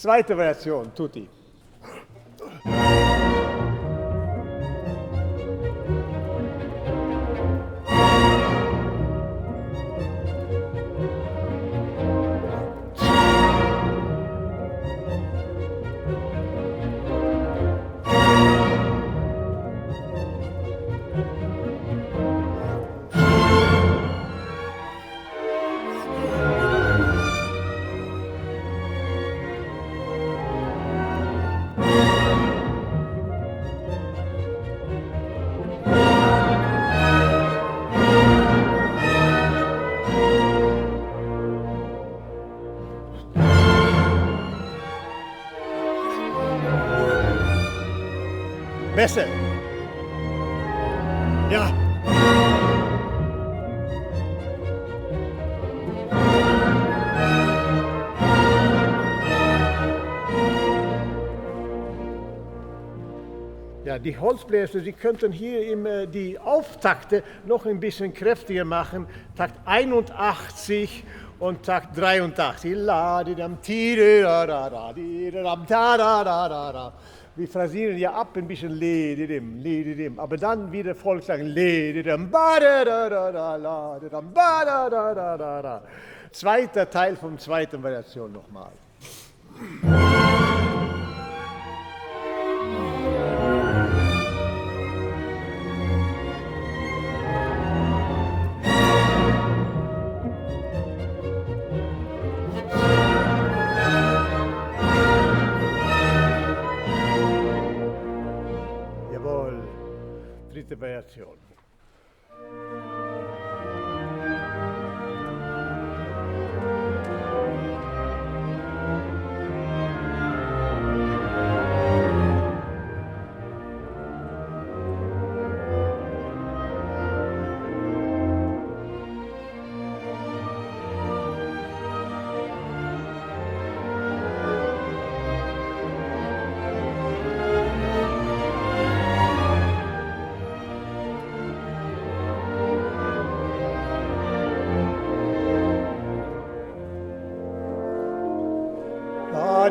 Zweite Variation, tutti. Besser. Ja. Ja, die Holzbläser, Sie könnten hier die Auftakte noch ein bisschen kräftiger machen. Takt 81 und Takt 83. La, di, dam, ti, da, da, da, di, dam, da, da, da, da, da. Wir phrasieren ja ab ein bisschen le, aber dann wieder Volkssang le, ba, da, da, da, da, la, ba, da, da, da, da, da. Zweiter Teil von zweiten Variation nochmal. Dritte Variation.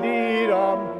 Di-dum.